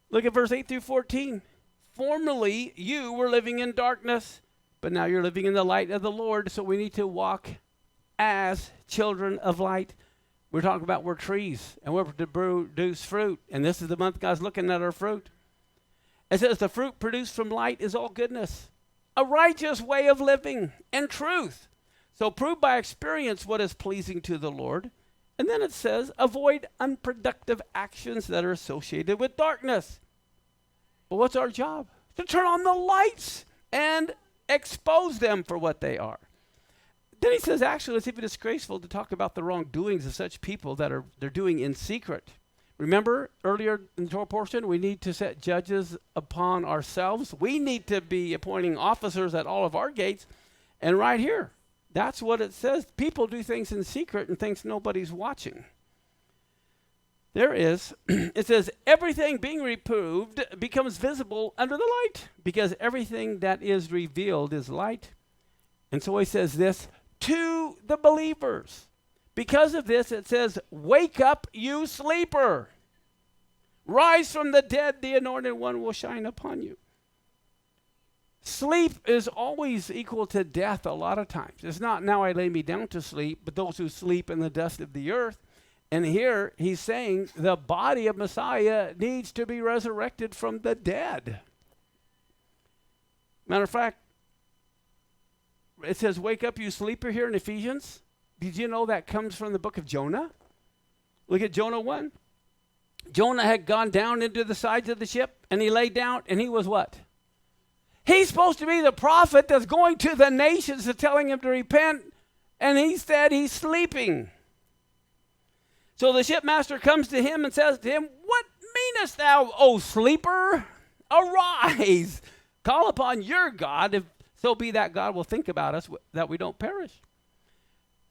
Look at verse 8 through 14. Formerly you were living in darkness, but now you're living in the light of the Lord. So we need to walk as children of light. We're talking about we're trees and we're to produce fruit. And this is the month God's looking at our fruit. It says the fruit produced from light is all goodness, a righteous way of living, and truth. So prove by experience what is pleasing to the Lord. And then it says, avoid unproductive actions that are associated with darkness. But what's our job? To turn on the lights and expose them for what they are. Then he says, actually, it's even disgraceful to talk about the wrongdoings of such people that they're doing in secret. Remember earlier in the Torah portion, we need to set judges upon ourselves. We need to be appointing officers at all of our gates. And right here, that's what it says. People do things in secret and thinks nobody's watching. It says, everything being reproved becomes visible under the light, because everything that is revealed is light. And so he says this to the believers. Because of this, it says, wake up, you sleeper. Rise from the dead, the anointed one will shine upon you. Sleep is always equal to death a lot of times. It's not now I lay me down to sleep, but those who sleep in the dust of the earth. And here he's saying the body of Messiah needs to be resurrected from the dead. Matter of fact, it says, wake up, you sleeper here in Ephesians. Did you know that comes from the book of Jonah? Look at Jonah 1. Jonah had gone down into the sides of the ship, and he lay down, and he was what? He's supposed to be the prophet that's going to the nations and telling them to repent, and he said he's sleeping. So the shipmaster comes to him and says to him, what meanest thou, O sleeper? Arise, call upon your God, if so be that God will think about us, that we don't perish.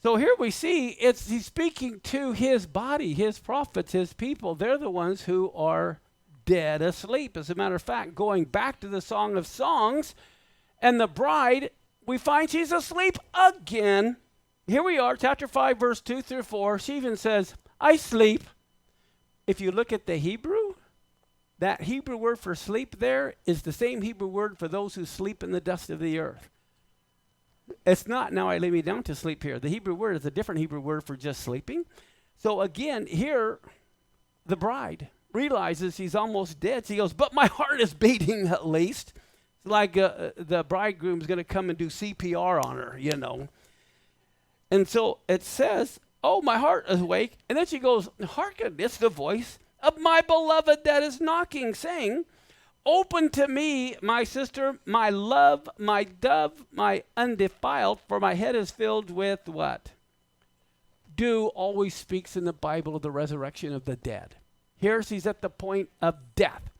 So here we see he's speaking to his body, his prophets, his people. They're the ones who are dead asleep. As a matter of fact, going back to the Song of Songs and the bride, we find she's asleep again. Here we are, chapter 5, verse 2 through 4. She even says, I sleep. If you look at the Hebrew, that Hebrew word for sleep there is the same Hebrew word for those who sleep in the dust of the earth. It's not now I lay me down to sleep here. The Hebrew word is a different Hebrew word for just sleeping. So again, here, the bride realizes she's almost dead. She goes, but my heart is beating at least. It's like the bridegroom's going to come and do CPR on her, you know. And so it says, oh, my heart is awake. And then she goes, hearken, it's the voice of my beloved that is knocking, saying, open to me, my sister, my love, my dove, my undefiled, for my head is filled with what? Dew always speaks in the Bible of the resurrection of the dead. Here she's at the point of death.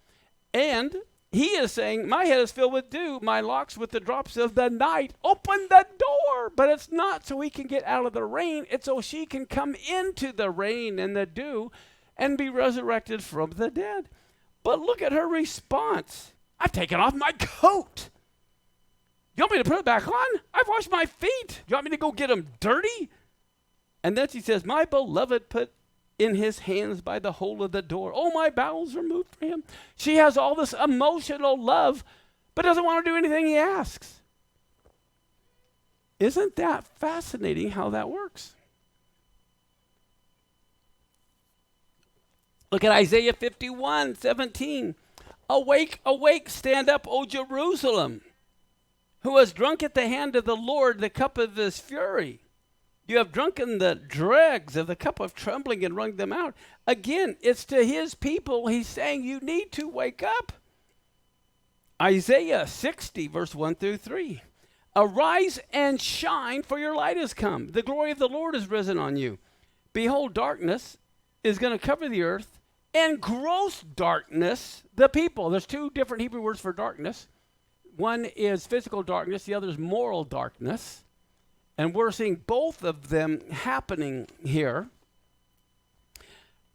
And he is saying, my head is filled with dew, my locks with the drops of the night. Open the door. But it's not so he can get out of the rain. It's so she can come into the rain and the dew and be resurrected from the dead. But look at her response. I've taken off my coat. You want me to put it back on? I've washed my feet. You want me to go get them dirty? And then she says, my beloved put in his hands by the hole of the door. Oh, my bowels are moved for him. She has all this emotional love, but doesn't want to do anything he asks. Isn't that fascinating how that works? Look at Isaiah 51:17. Awake, awake, stand up, O Jerusalem, who has drunk at the hand of the Lord the cup of his fury. You have drunken the dregs of the cup of trembling and wrung them out. Again, it's to his people. He's saying you need to wake up. Isaiah 60, verse 1 through 3. Arise and shine, for your light has come. The glory of the Lord is risen on you. Behold, darkness is going to cover the earth, and gross darkness the people. There's two different Hebrew words for darkness. One is physical darkness. The other is moral darkness. And we're seeing both of them happening here.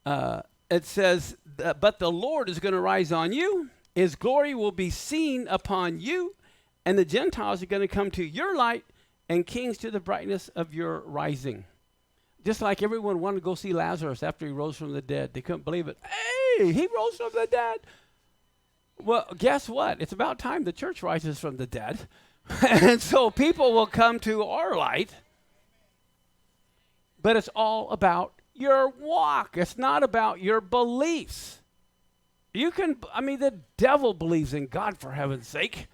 It says, but the Lord is going to rise on you. His glory will be seen upon you. And the Gentiles are going to come to your light, and kings to the brightness of your rising. Just like everyone wanted to go see Lazarus after he rose from the dead. They couldn't believe it. Hey, he rose from the dead. Well, guess what? It's about time the church rises from the dead. And so people will come to our light. But it's all about your walk. It's not about your beliefs. The devil believes in God, for heaven's sake.